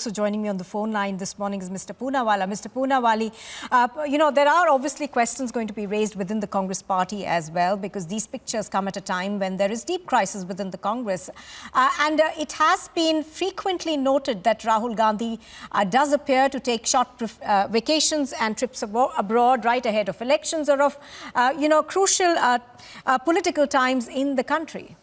So joining me on the phone line this morning is Mr. Poonawalla. Mr. Poonawalla, there are obviously questions going to be raised within the Congress party as well, because these pictures come at a time when there is deep crisis within the Congress. And it has been frequently noted that Rahul Gandhi does appear to take short vacations and trips abroad right ahead of elections or of, crucial political times in the country.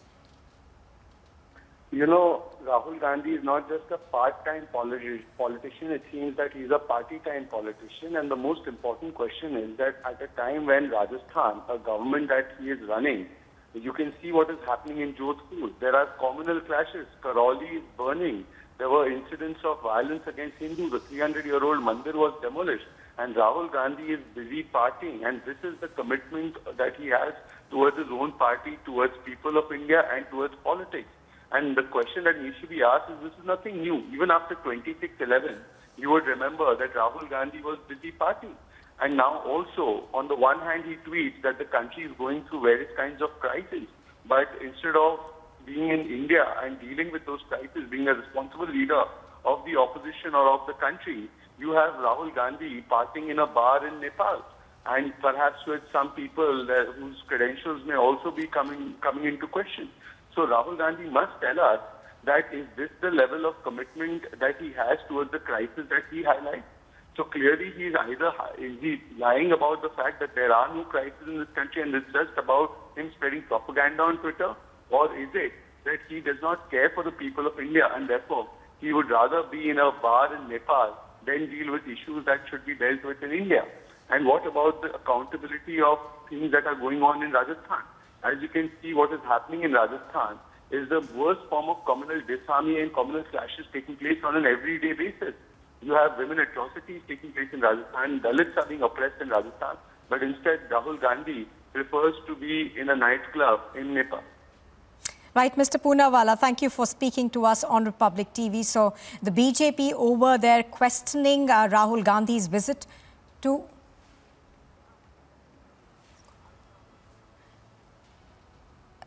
Rahul Gandhi is not just a part-time politician. It seems that he's a party-time politician. And the most important question is that at a time when Rajasthan, a government that he is running, you can see what is happening in Jodhpur. There are communal clashes. Karoli is burning. There were incidents of violence against Hindus. The 300-year-old mandir was demolished. And Rahul Gandhi is busy partying. And this is the commitment that he has towards his own party, towards people of India, and towards politics. And the question that needs to be asked is, this is nothing new. Even after 26/11, you would remember that Rahul Gandhi was busy partying. And now also, on the one hand, he tweets that the country is going through various kinds of crises. But instead of being in India and dealing with those crises, being a responsible leader of the opposition or of the country, you have Rahul Gandhi partying in a bar in Nepal. And perhaps with some people whose credentials may also be coming into question. So Rahul Gandhi must tell us that is this the level of commitment that he has towards the crisis that he highlights. So clearly he is either lying about the fact that there are no crises in this country and it's just about him spreading propaganda on Twitter, or is it that he does not care for the people of India and therefore he would rather be in a bar in Nepal than deal with issues that should be dealt with in India? And what about the accountability of things that are going on in Rajasthan? As you can see, what is happening in Rajasthan is the worst form of communal disharmony and communal clashes taking place on an everyday basis. You have women atrocities taking place in Rajasthan, Dalits are being oppressed in Rajasthan, but instead Rahul Gandhi prefers to be in a nightclub in Nepal. Right, Mr. Poonawalla, thank you for speaking to us on Republic TV. So the BJP over there questioning Rahul Gandhi's visit to...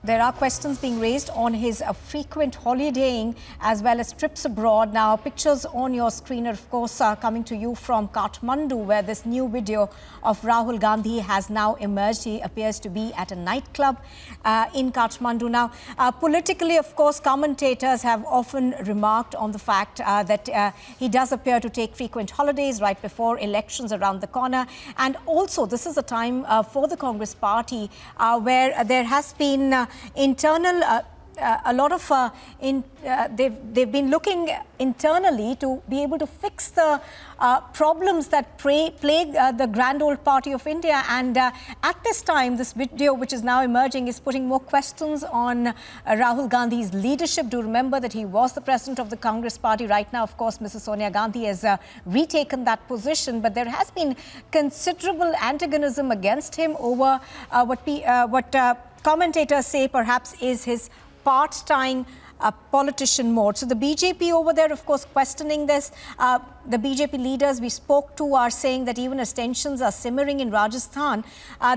There are questions being raised on his frequent holidaying as well as trips abroad. Now, pictures on your screen, of course, are coming to you from Kathmandu, where this new video of Rahul Gandhi has now emerged. He appears to be at a nightclub in Kathmandu. Now, politically, of course, commentators have often remarked on the fact that he does appear to take frequent holidays right before elections around the corner. And also, this is a time for the Congress party where there has been internal, a lot of, they've been looking internally to be able to fix the problems that plague the grand old party of India. And at this time, this video, which is now emerging, is putting more questions on Rahul Gandhi's leadership. Do remember that he was the president of the Congress party. Right now, of course, Mrs. Sonia Gandhi has retaken that position. But there has been considerable antagonism against him over what commentators say perhaps is his part-time politician mode. So the BJP over there, of course, questioning this. The BJP leaders we spoke to are saying that even as tensions are simmering in Rajasthan,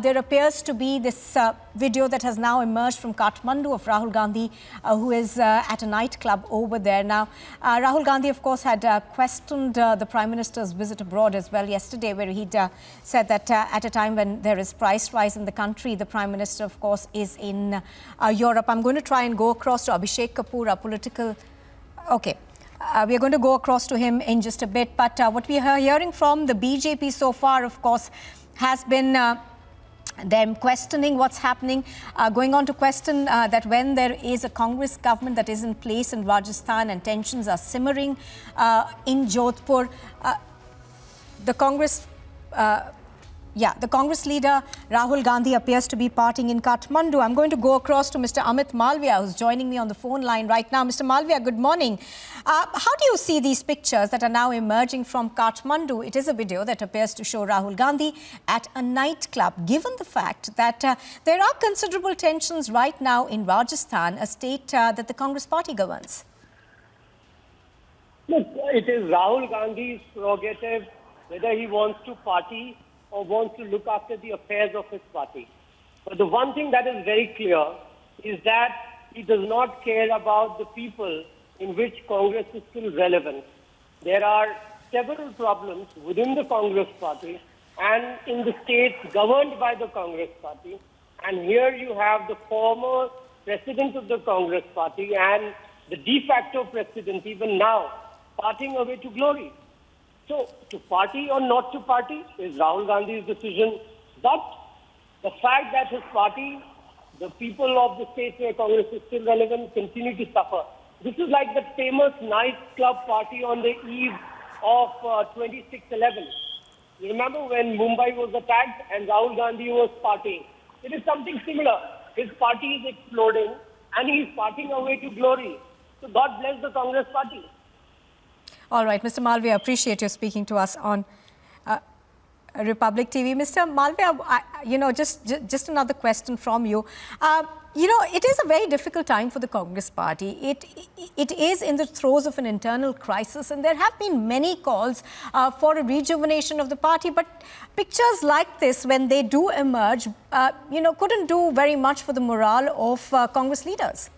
there appears to be this video that has now emerged from Kathmandu of Rahul Gandhi, who is at a nightclub over there. Now, Rahul Gandhi, of course, had questioned the Prime Minister's visit abroad as well yesterday, where he'd said that at a time when there is price rise in the country, the Prime Minister, of course, is in Europe. I'm going to try and go across to Abhishek Kapoor, our political... Okay. We are going to go across to him in just a bit. But what we are hearing from the BJP so far, of course, has been them questioning what's happening, going on to question that when there is a Congress government that is in place in Rajasthan and tensions are simmering in Jodhpur, the Congress... the Congress leader, Rahul Gandhi, appears to be partying in Kathmandu. I'm going to go across to Mr. Amit Malviya, who's joining me on the phone line right now. Mr. Malviya, good morning. How do you see these pictures that are now emerging from Kathmandu? It is a video that appears to show Rahul Gandhi at a nightclub, given the fact that there are considerable tensions right now in Rajasthan, a state that the Congress party governs. Look, it is Rahul Gandhi's prerogative whether he wants to party or wants to look after the affairs of his party. But the one thing that is very clear is that he does not care about the people in which Congress is still relevant. there are several problems within the Congress party and in the states governed by the Congress party. And here you have the former president of the Congress party and the de facto president, even now, parting away to glory. So, to party or not to party is Rahul Gandhi's decision. But the fact that his party, the people of the states where Congress is still relevant, continue to suffer. This is like the famous nightclub party on the eve of 26/11. You remember when Mumbai was attacked and Rahul Gandhi was partying? It is something similar. His party is exploding and he is partying away to glory. So God bless the Congress party. All right, Mr. Malviya, appreciate you speaking to us on Republic TV. Mr. Malviya, just another question from you. It is a very difficult time for the Congress party. It is in the throes of an internal crisis, and there have been many calls for a rejuvenation of the party. But pictures like this, when they do emerge, couldn't do very much for the morale of Congress leaders.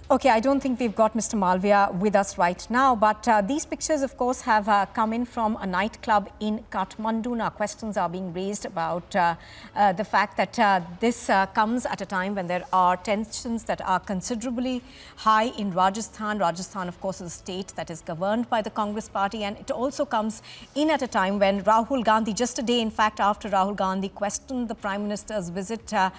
Okay, I don't think we've got Mr. Malviya with us right now, but these pictures, of course, have come in from a nightclub in Kathmandu. Now, questions are being raised about the fact that this comes at a time when there are tensions that are considerably high in Rajasthan. Rajasthan, of course, is a state that is governed by the Congress party, and it also comes in at a time when Rahul Gandhi, just a day, in fact, after Rahul Gandhi questioned the Prime Minister's visit to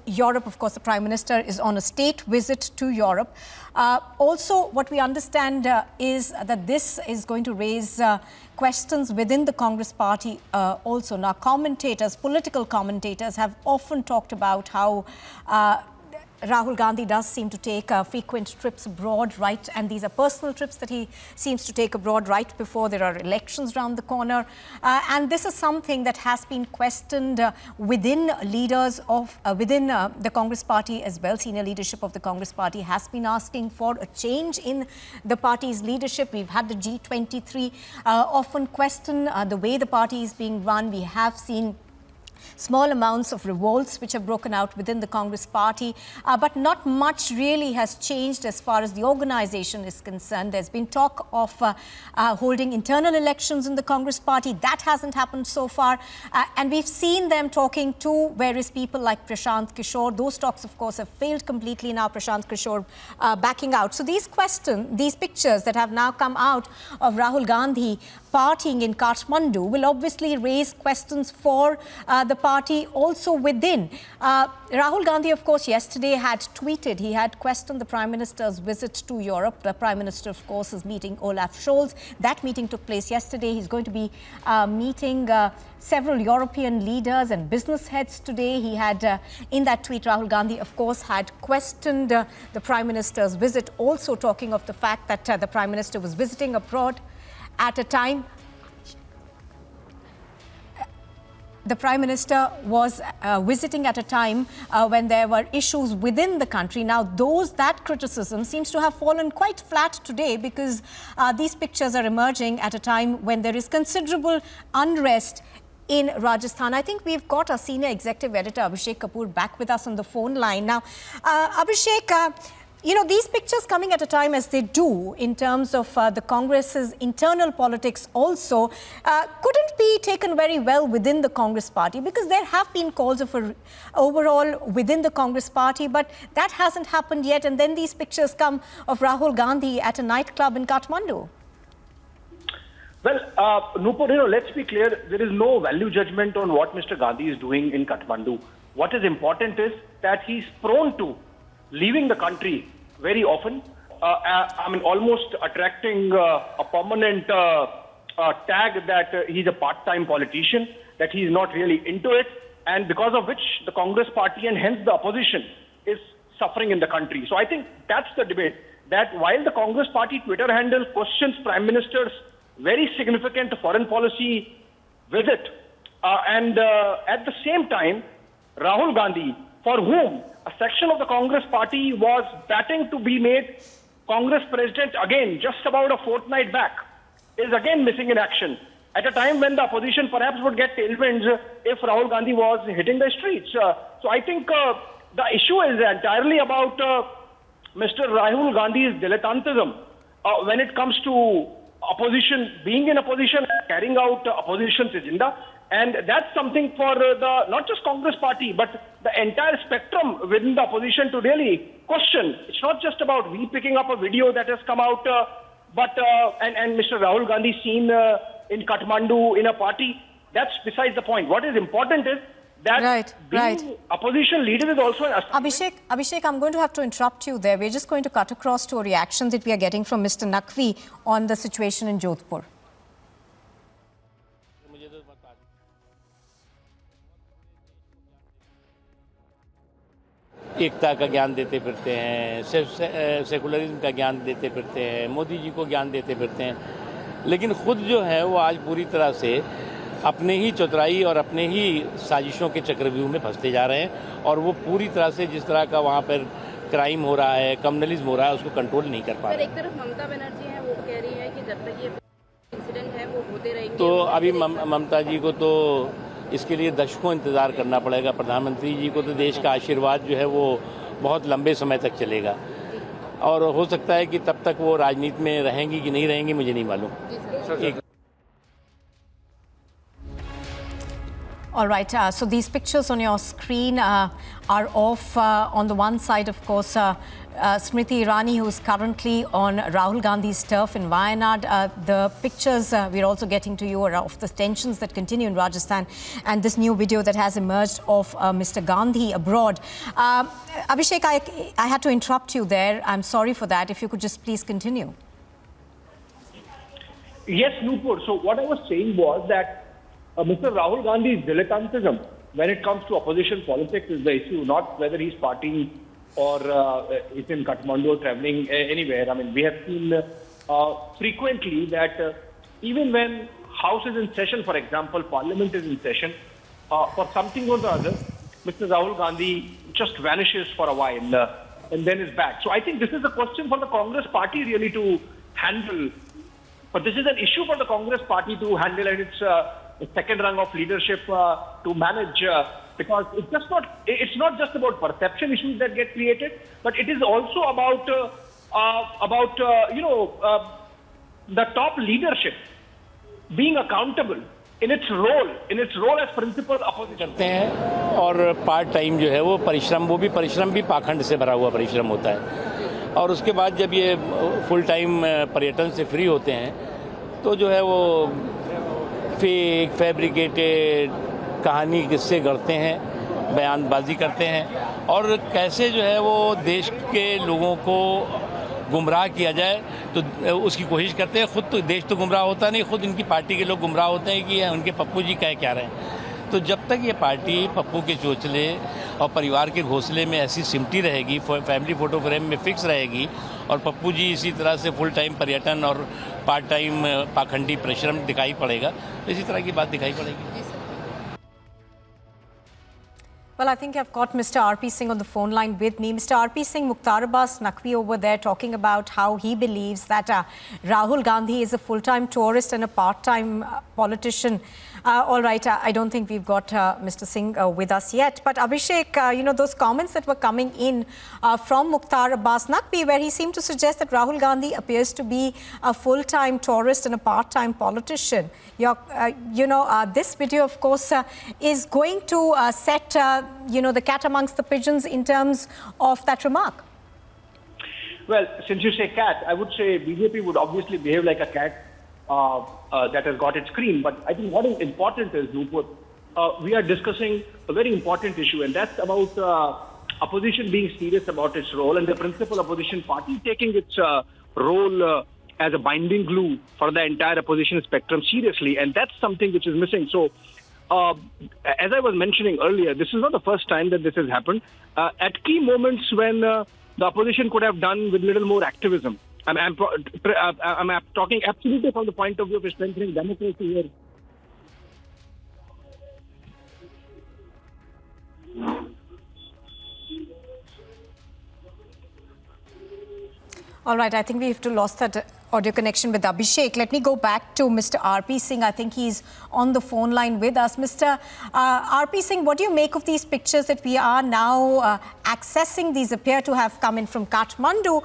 Europe. Of course, the Prime Minister is on a state visit to Europe. Also, what we understand is that this is going to raise questions within the Congress party also. Now, political commentators have often talked about how Rahul Gandhi does seem to take frequent trips abroad, right? And these are personal trips that he seems to take abroad right before there are elections around the corner. And this is something that has been questioned within leaders of, within the Congress party as well. Senior leadership of the Congress party has been asking for a change in the party's leadership. We've had the G23 often question the way the party is being run. We have seen small amounts of revolts which have broken out within the Congress party, but not much really has changed as far as the organization is concerned. There's been talk of holding internal elections in the Congress party. That hasn't happened so far. And we've seen them talking to various people like Prashant Kishore. Those talks, of course, have failed completely now. Prashant Kishore backing out. So these pictures that have now come out of Rahul Gandhi partying in Kathmandu will obviously raise questions for the party also within. Rahul Gandhi, of course, yesterday had tweeted, he had questioned the Prime Minister's visit to Europe. The Prime Minister, of course, is meeting Olaf Scholz. That meeting took place yesterday. He's going to be meeting several European leaders and business heads today. He had, in that tweet, Rahul Gandhi, of course, had questioned the Prime Minister's visit, also talking of the fact that the Prime Minister was visiting abroad at a time. The Prime Minister was visiting at a time when there were issues within the country. Now, that criticism seems to have fallen quite flat today because these pictures are emerging at a time when there is considerable unrest in Rajasthan. I think we've got our senior executive editor, Abhishek Kapoor, back with us on the phone line. Now, Abhishek, these pictures coming at a time as they do in terms of the Congress's internal politics also couldn't be taken very well within the Congress party because there have been calls of overall within the Congress party, but that hasn't happened yet. And then these pictures come of Rahul Gandhi at a nightclub in Kathmandu. Well, Nupur, let's be clear, there is no value judgment on what Mr. Gandhi is doing in Kathmandu. What is important is that he's prone to leaving the country very often, almost attracting a permanent tag that he's a part-time politician, that he's not really into it, and because of which the Congress party and hence the opposition is suffering in the country. So I think that's the debate, that while the Congress party Twitter handle questions Prime Minister's very significant foreign policy visit, and at the same time, Rahul Gandhi, for whom a section of the Congress party was batting to be made Congress president again, just about a fortnight back, is again missing in action at a time when the opposition perhaps would get tailwinds if Rahul Gandhi was hitting the streets. So I think the issue is entirely about Mr. Rahul Gandhi's dilettantism when it comes to opposition, being in opposition, carrying out opposition's agenda. And that's something for the not just Congress party, but the entire spectrum within the opposition to really question. It's not just about we picking up a video that has come out, and Mr. Rahul Gandhi seen in Kathmandu in a party. That's besides the point. What is important is that being opposition leader is also an Abhishek, I'm going to have to interrupt you there. We're just going to cut across to a reaction that we are getting from Mr. Naqvi on the situation in Jodhpur. एकता का ज्ञान देते फिरते हैं, secularism का ज्ञान देते फिरते हैं, मोदी जी को ज्ञान देते फिरते हैं, लेकिन खुद जो है वो आज पूरी तरह से अपने ही चतुराई और अपने ही साजिशों के चक्रव्यूह में फंसते जा रहे हैं और वो पूरी तरह से जिस तरह का वहाँ पर क्राइम हो रहा है, कम्युनलिज्म हो रहा है, उसको कंट्रोल नहीं कर पा रहे। एक तरफ ममता बनर्जी हैं, वो कह रही है कि जब तक ये इंसिडेंट है वो होते रहेंगे। तो अभी ममता जी को तो इसके लिए दशकों इंतज़ार करना पड़ेगा। प्रधानमंत्री जी को तो देश का आशीर्वाद जो है वो बहुत लंबे समय तक चलेगा और हो सकता है कि तब तक वो राजनीति में रहेंगी कि नहीं रहेंगी मुझे नहीं मालूम। All right, so these pictures on your screen are of, on the one side, of course, Smriti Irani, who is currently on Rahul Gandhi's turf in Wayanad. The pictures we're also getting to you are of the tensions that continue in Rajasthan and this new video that has emerged of Mr. Gandhi abroad. Abhishek, I had to interrupt you there. I'm sorry for that. If you could just please continue. Yes, Nupur. So what I was saying was that Mr. Rahul Gandhi's dilettantism when it comes to opposition politics is the issue, not whether he's partying or is in Kathmandu or traveling anywhere. I mean, we have seen frequently that even when House is in session, for example, Parliament is in session, for something or the other, Mr. Rahul Gandhi just vanishes for a while and then is back. So I think this is a question for the Congress party really to handle. But this is an issue for the Congress party to handle, and it's the second rung of leadership to manage because it's not just about perception issues that get created, but it is also about the top leadership being accountable in its role as principal opposition. करते हैं और part time जो है वो परिश्रम भी पाखंड से भरा हुआ परिश्रम होता है और उसके बाद जब ये फुल टाइम पर्यटन से फ्री होते हैं तो जो है वो फेक फैब्रिकेटेड कहानी किस्से गढ़ते हैं, बयानबाजी करते हैं और कैसे जो है वो देश के लोगों को गुमराह किया जाए तो उसकी कोशिश करते हैं। खुद तो देश तो गुमराह होता नहीं, खुद इनकी पार्टी के लोग गुमराह होते हैं कि उनके पप्पू जी क्या रहे हैं। तो जब तक ये पार्टी पप्पू के चोचले और परिवार के घोंसले में ऐसी सिमटी रहेगी, फैमिली फ़ोटो फ्रेम में फिक्स रहेगी और पप्पू जी इसी तरह से फुल टाइम पर्यटन और पार्ट टाइम पाखंडी परिश्रम दिखाई पड़ेगा, इसी तरह की बात दिखाई पड़ेगी। Well, I think I've got Mr. R.P. Singh on the phone line with me. Mr. R.P. Singh, Mukhtar Abbas Naqvi over there talking about how he believes that Rahul Gandhi is a full-time tourist and a part-time politician. All right, I don't think we've got Mr. Singh with us yet. But Abhishek, those comments that were coming in from Mukhtar Abbas Naqvi, where he seemed to suggest that Rahul Gandhi appears to be a full-time tourist and a part-time politician. This video, of course, is going to set, the cat amongst the pigeons in terms of that remark. Well, since you say cat, I would say BJP would obviously behave like a cat that has got its cream. But I think what is important is, Nupur, we are discussing a very important issue, and that's about opposition being serious about its role and the principal opposition party taking its role as a binding glue for the entire opposition spectrum seriously. And that's something which is missing. So, as I was mentioning earlier, this is not the first time that this has happened. At key moments when the opposition could have done with little more activism. I'm talking absolutely from the point of view of strengthening democracy here. All right, I think we have to lost that audio connection with Abhishek. Let me go back to Mr. R.P. Singh. I think he's on the phone line with us. Mr. R.P. Singh, what do you make of these pictures that we are now accessing? These appear to have come in from Kathmandu.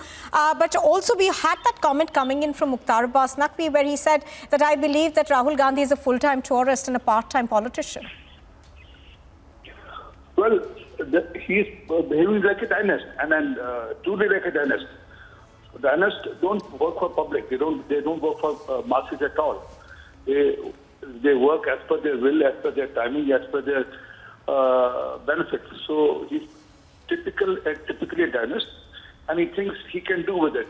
But also we had that comment coming in from Mukhtar Abbas Naqvi, where he said that I believe that Rahul Gandhi is a full-time tourist and a part-time politician. Well, he is behaving like a dynast, and then truly like a dynast. Dynasts don't work for public. They don't work for masses at all. They work as per their will, as per their timing, as per their benefits. So he's typically a dynast, and he thinks he can do with it.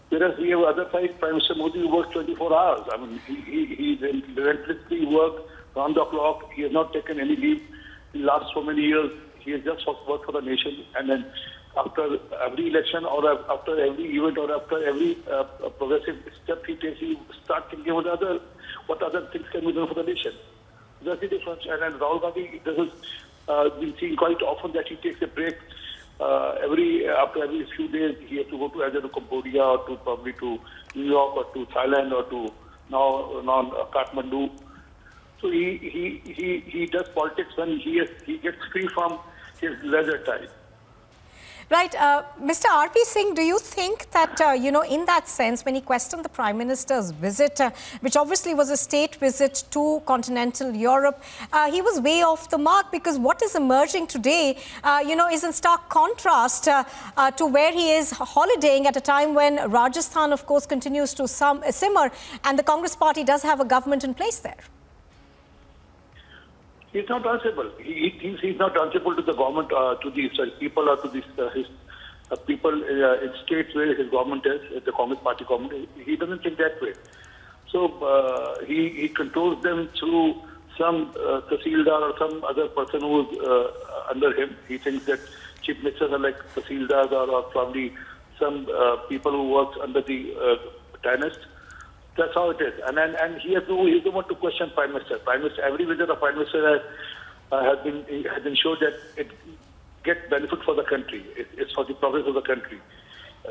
Whereas we have other side, Prime Minister Modi, who works 24 hours. I mean, he relentlessly works round the clock. He has not taken any leave in the last so many years. He has just worked for the nation, and then after every election or after every event or after every progressive step he takes, he starts thinking about what other things can be done for the nation. That's the difference. And then Rahul Gandhi, this has been seen quite often that he takes a break after every few days. He has to go to either to Cambodia or to probably to New York or to Thailand or to now Kathmandu. So he does politics when he gets free from his leisure time. Right. Mr. R.P. Singh, do you think that, in that sense, when he questioned the Prime Minister's visit, which obviously was a state visit to continental Europe, he was way off the mark, because what is emerging today, is in stark contrast to where he is holidaying at a time when Rajasthan, of course, continues to simmer, and the Congress party does have a government in place there. He's not answerable. He thinks he's not answerable to the government, to the people, or to his people in states where his government is, the Congress party government. He doesn't think that way. So he controls them through some Tahsildar or some other person who is under him. He thinks that chief ministers are like Tahsildars or probably some people who work under the dynast. That's how it is, and he has no one to question Prime Minister. Every visit of Prime Minister has been shown that it gets benefit for the country. It's for the progress of the country.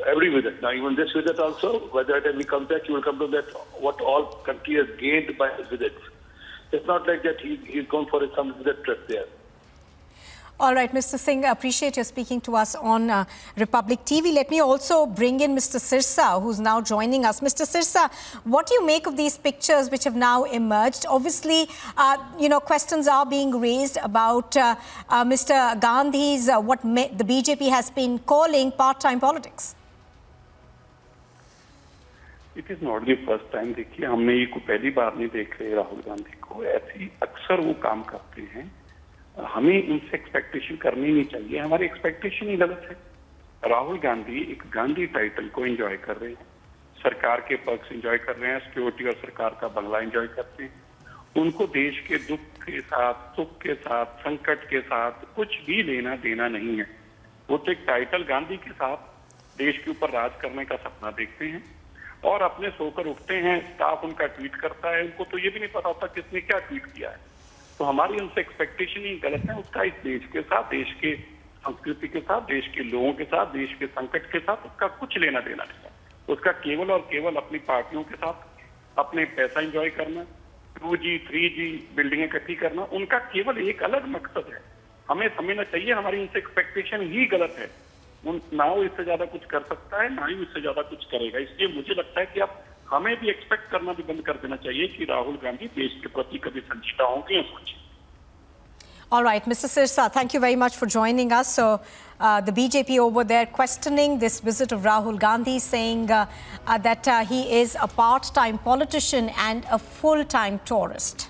Every visit. Now, even this visit also, whether he comes back, you will come to that what all country has gained by his visits. It's not like that he's gone for some visit trip there. All right, Mr. Singh, appreciate your speaking to us on Republic TV. Let me also bring in Mr. Sirsa, who's now joining us. Mr. Sirsa, what do you make of these pictures which have now emerged? Obviously, questions are being raised about Mr. Gandhi's, what the BJP has been calling part-time politics. It is not the first time. देखिए, हमने ये को पहली बार नहीं देख रहे राहुल गांधी को. ऐसी अक्सर वो काम करते हैं. हमें इनसे एक्सपेक्टेशन करनी नहीं चाहिए. हमारी एक्सपेक्टेशन ही गलत है. राहुल गांधी एक गांधी टाइटल को एंजॉय कर रहे हैं, सरकार के पर्क्स एंजॉय कर रहे हैं, सिक्योरिटी और सरकार का बंगला एंजॉय करते हैं. उनको देश के दुख के साथ, सुख के साथ, संकट के साथ कुछ भी लेना देना नहीं है. वो तो एक टाइटल गांधी के साथ देश के ऊपर राज करने का सपना देखते हैं और अपने सोकर उठते हैं. स्टाफ उनका ट्वीट करता है, उनको तो ये भी नहीं पता होता किसने क्या ट्वीट किया है. तो हमारी उनसे एक्सपेक्टेशन ही गलत है. उसका इस देश के साथ, देश के संस्कृति के साथ, देश के लोगों के साथ, देश के संकट के साथ उसका कुछ लेना देना नहीं है. उसका केवल और केवल अपनी पार्टियों के साथ अपने पैसा एंजॉय करना, 2G 3G बिल्डिंगें इकट्ठी करना, उनका केवल एक अलग मकसद है. हमें समझना चाहिए हमारी उनसे एक्सपेक्टेशन ही गलत है. ना वो इससे ज्यादा कुछ कर सकता है, ना ही इससे ज्यादा कुछ करेगा. इसलिए मुझे लगता है कि अब हमें भी एक्सपेक्ट करना भी बंद कर देना चाहिए कि राहुल गांधी देश के प्रति कभी संजीदा होंगे या सोचें. All right, Mr. Sirsa, thank you very much for joining us. So, the BJP over there questioning this visit of Rahul Gandhi, saying that he is a part-time politician and a full-time tourist.